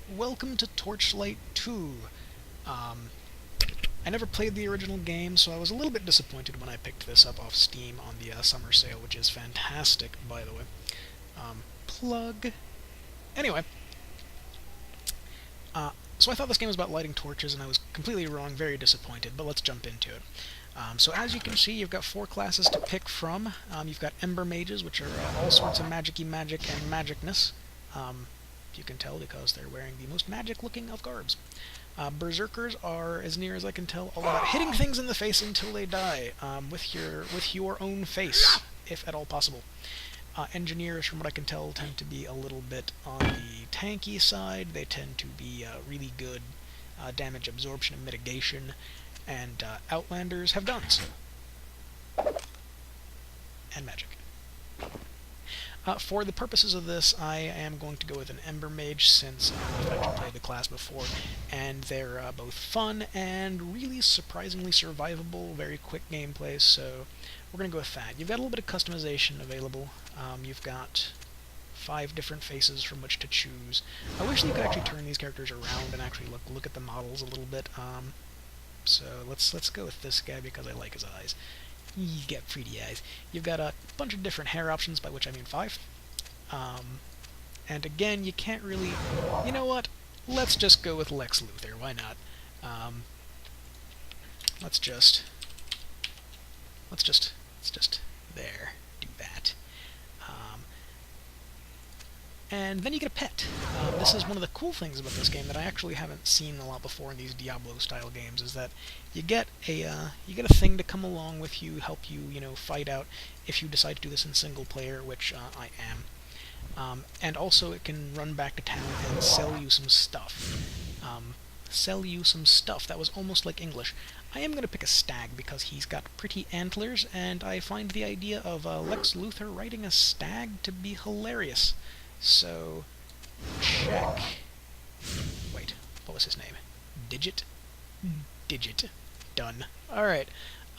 welcome to Torchlight 2. I never played the original game, so I was a little bit disappointed when I picked this up off Steam on the summer sale, which is fantastic, by the way. Plug. Anyway, so I thought this game was about lighting torches, and I was completely wrong, very disappointed, but let's jump into it. So as you can see, you've got 4 classes to pick from. You've got Ember Mages, which are all sorts of magic-y magic and magicness. You can tell because they're wearing the most magic-looking of garbs. Berserkers are, as near as I can tell, all about hitting things in the face until they die, with your own face, if at all possible. Engineers, from what I can tell, tend to be a little bit on the tanky side. They tend to be really good damage absorption and mitigation, and Outlanders have guns. And magic. For the purposes of this, I am going to go with an Ember Mage, since I've actually played the class before, and they're both fun and really surprisingly survivable, very quick gameplay, so we're going to go with that. You've got a little bit of customization available. You've got 5 different faces from which to choose. I wish you could actually turn these characters around and actually look at the models a little bit. So let's go with this guy because I like his eyes. He's got pretty eyes. You've got a bunch of different hair options, by which I mean 5. And again, you can't really... You know what? Let's just go with Lex Luthor. Why not? Let's just there. Do that. And then you get a pet. This is one of the cool things about this game that I actually haven't seen a lot before in these Diablo-style games, is that you get a thing to come along with you, help you, fight out if you decide to do this in single player, which I am. And also it can run back to town and sell you some stuff. That was almost like English. I am going to pick a stag because he's got pretty antlers, and I find the idea of Lex Luthor riding a stag to be hilarious. So, check. Wait, what was his name? Digit? Digit. Done. Alright,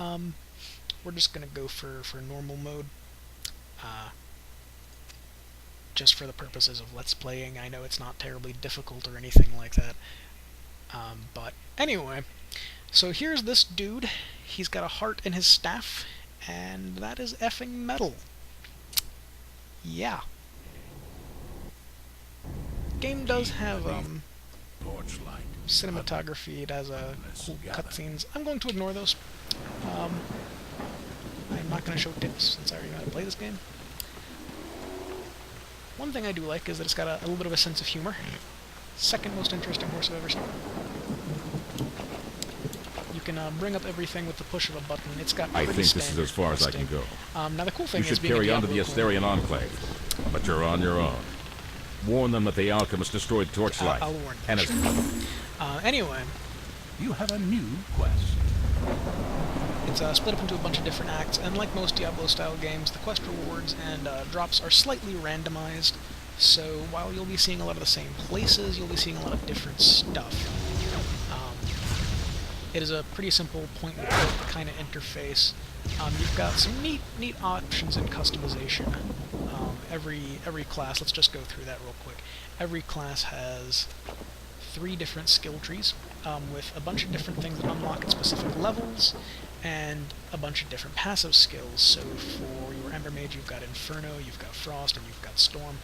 we're just gonna go for normal mode. Just for the purposes of let's playing. I know it's not terribly difficult or anything like that. But anyway, so here's this dude. He's got a heart in his staff, and that is effing metal. Yeah. Game does have cinematography. It has cool cutscenes. I'm going to ignore those. I'm not going to show tips since I already know how to play this game. One thing I do like is that it's got a little bit of a sense of humor. Second most interesting horse I've ever seen. You can bring up everything with the push of a button. It's got I think this is as far as I can go. Now the cool thing You should is being carry a on to the Diablo Asterian Enclave, but you're on your own. Warn them that the alchemist destroyed Torchlight. I'll warn and them. Anyway, You have a new quest. it's split up into a bunch of different acts, and like most Diablo-style games, the quest rewards and drops are slightly randomized, so while you'll be seeing a lot of the same places, you'll be seeing a lot of different stuff. It is a pretty simple point-and-click kind of interface. You've got some neat options in customization. Every class, let's just go through that real quick. Every class has 3 different skill trees, with a bunch of different things that unlock at specific levels, and a bunch of different passive skills. So for your Ember Mage, you've got Inferno, you've got Frost, and you've got Storm.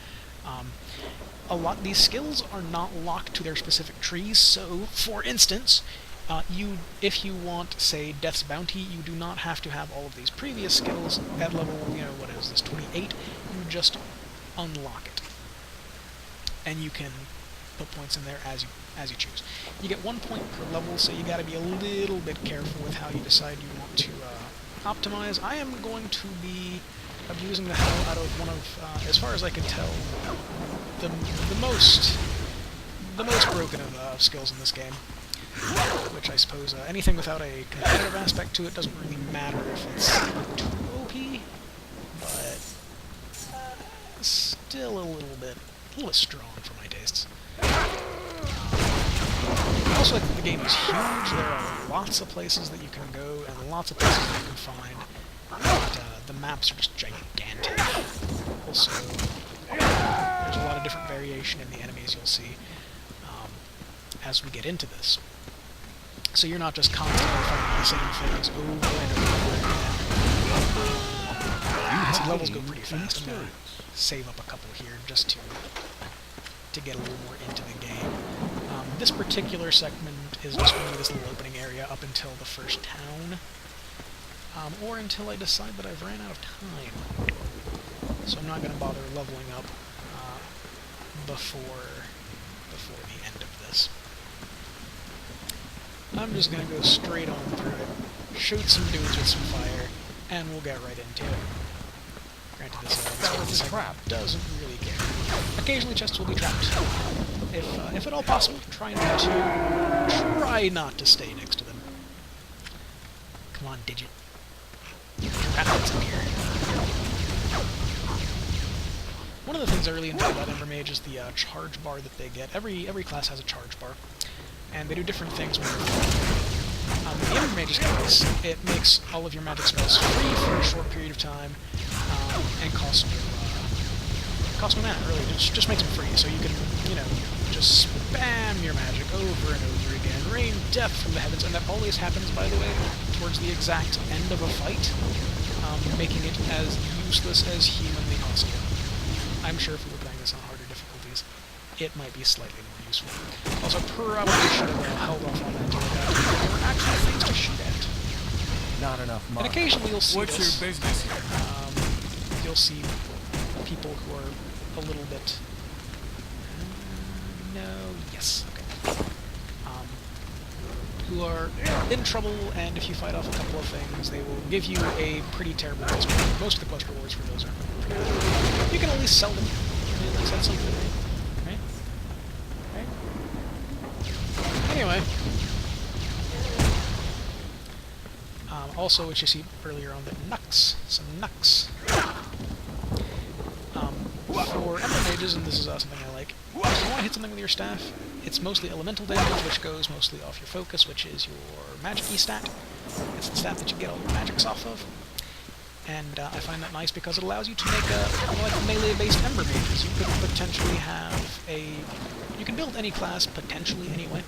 These skills are not locked to their specific trees, so, for instance, if you want, say, Death's Bounty, you do not have to have all of these previous skills at level, what is this, 28? You just unlock it. And you can put points in there as you choose. You get 1 point per level, so you gotta be a little bit careful with how you decide you want to optimize. I am going to be abusing the hell out of one of, as far as I can tell, the most broken of skills in this game. Which I suppose anything without a competitive aspect to it doesn't really matter if it's too OP, but still a little bit strong for my tastes. Also, I think the game is huge. There are lots of places that you can go and lots of places that you can find. But the maps are just gigantic. Also, there's a lot of different variation in the enemies you'll see. as we get into this. So you're not just constantly fighting the same things over and over again. See, levels go pretty fast. I'm going to save up a couple here just to get a little more into the game. This particular segment is just going to be this little opening area up until the first town, or until I decide that I've ran out of time. So I'm not going to bother leveling up before the end of this. I'm just going to go straight on through it, shoot some dudes with some fire, and we'll get right into it. Granted, this trap doesn't really care. Occasionally chests will be trapped. If at all possible, try not to stay next to them. Come on, Digit. Rapids up here. One of the things I really enjoy about Ember Mage is the charge bar that they get. Every class has a charge bar, and they do different things when they're fighting. The Ember Mage's case, it makes all of your magic spells free for a short period of time, and cost no mana, really. It just makes them free, so you can, just spam your magic over and over again, rain death from the heavens, and that always happens, by the way, towards the exact end of a fight, making it as useless as humanly possible. I'm sure if we were playing this on harder difficulties, it might be slightly more useful. Also, probably should have held off on that until I got to there were actually things to shoot at. Not enough money. And occasionally you'll see What's your business here? You'll see people who are a little bit... who are in trouble, and if you fight off a couple of things, they will give you a pretty terrible quest reward. Most of the quest rewards for those are pretty good. You can at least sell them. I mean, that's something, right? Anyway. Also, what you see earlier on the Nux. Some Nux. For Ember Mages, and this is something I like, if you want to hit something with your staff, it's mostly elemental damage, which goes mostly off your focus, which is your magic-y stat. It's the stat that you get all your magics off of. And I find that nice because it allows you to make like melee-based Ember Mages. You could potentially have you can build any class, potentially anyway,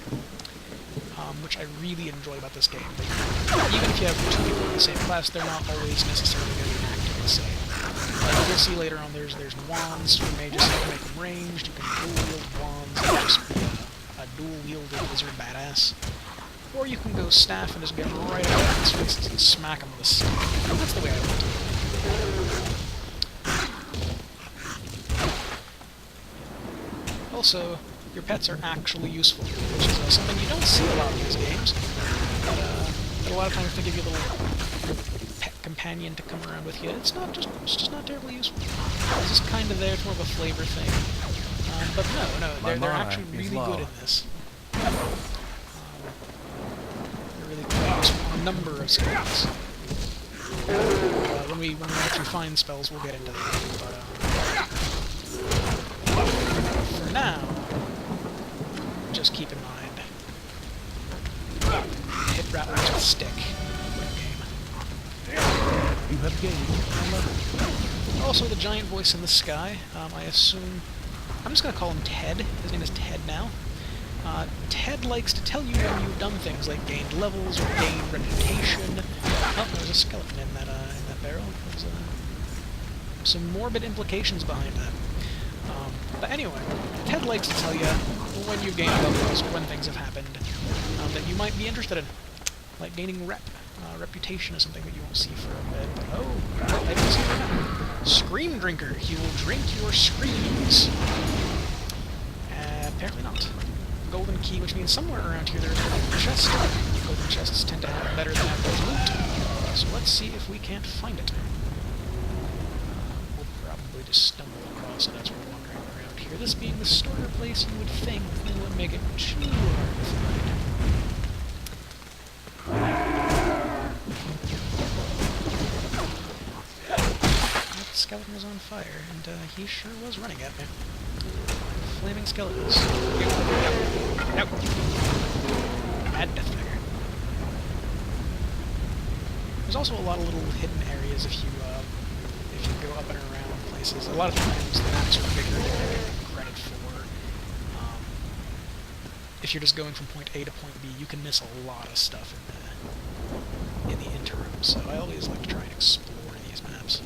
which I really enjoy about this game. Even if you have two people in the same class, they're not always necessarily going to be acting the same. Like you'll see later on, there's wands for mages, so you can make them ranged, you can dual-wield wands, and just be a dual-wielded wizard badass. Or you can go staff and just get right out of his faces and smack him with a stick. And that's the way I like to do it. Also, your pets are actually useful, which is something you don't see a lot in these games. But a lot of times they give you a little pet companion to come around with you. It's just not terribly useful. It's just kind of there. It's more of a flavor thing. But no, they're actually really good in this. They're really quite useful on a number of skills. When we actually find spells, we'll get into that. But for now, just keep in mind, hit rattlers with stick. You have gained. Also, the giant voice in the sky, I assume... I'm just going to call him Ted. His name is Ted now. Ted likes to tell you when you've done things like gained levels or gained reputation. Oh, there's a skeleton in that barrel. There's some morbid implications behind that. But anyway, Ted likes to tell you when you've gained levels or when things have happened that you might be interested in. Like gaining reputation is something that you won't see for a bit, but oh, I didn't see that. Scream Drinker. He will drink your screams. Apparently not. Golden Key, which means somewhere around here there's a golden chest. Golden chests tend to have better than average loot. So let's see if we can't find it. We'll probably just stumble across it as we're wandering around here. This being the starter place, you would think it would make it too hard to find. That skeleton was on fire, and he sure was running at me. Flaming skeletons. No! Mad Death Fire. There's also a lot of little hidden areas if you go up and around places. A lot of times the maps are bigger than you get credit for. if you're just going from point A to point B, you can miss a lot of stuff in the interim. So I always like to try and explore these maps.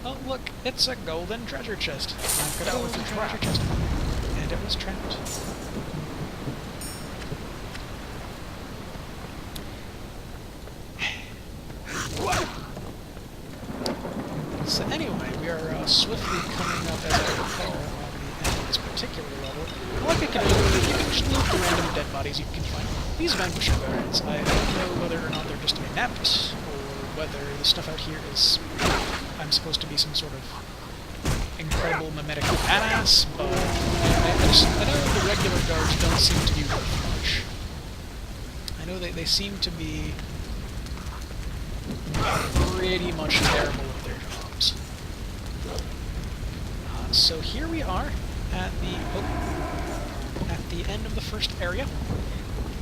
Oh, look, it's a golden treasure chest. I've got a golden treasure chest. And it was trapped. So anyway, we are swiftly coming up, as I recall, on the end of this particular level. Like I can do, you can just loot the random dead bodies you can find. These vanquisher guards, I don't know whether or not they're just inept, or whether the stuff out here is... I'm supposed to be some sort of incredible mimetic badass, but I know the regular guards don't seem to be worth much. I know they seem to be pretty much terrible at their jobs. So here we are at the end of the first area,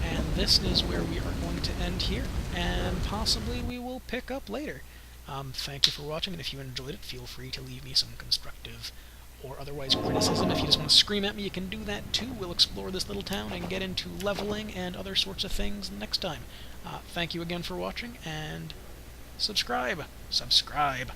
and this is where we are going to end here, and possibly we will pick up later. Thank you for watching, and if you enjoyed it, feel free to leave me some constructive or otherwise criticism. If you just want to scream at me, you can do that too. We'll explore this little town and get into leveling and other sorts of things next time. Thank you again for watching, and subscribe! Subscribe!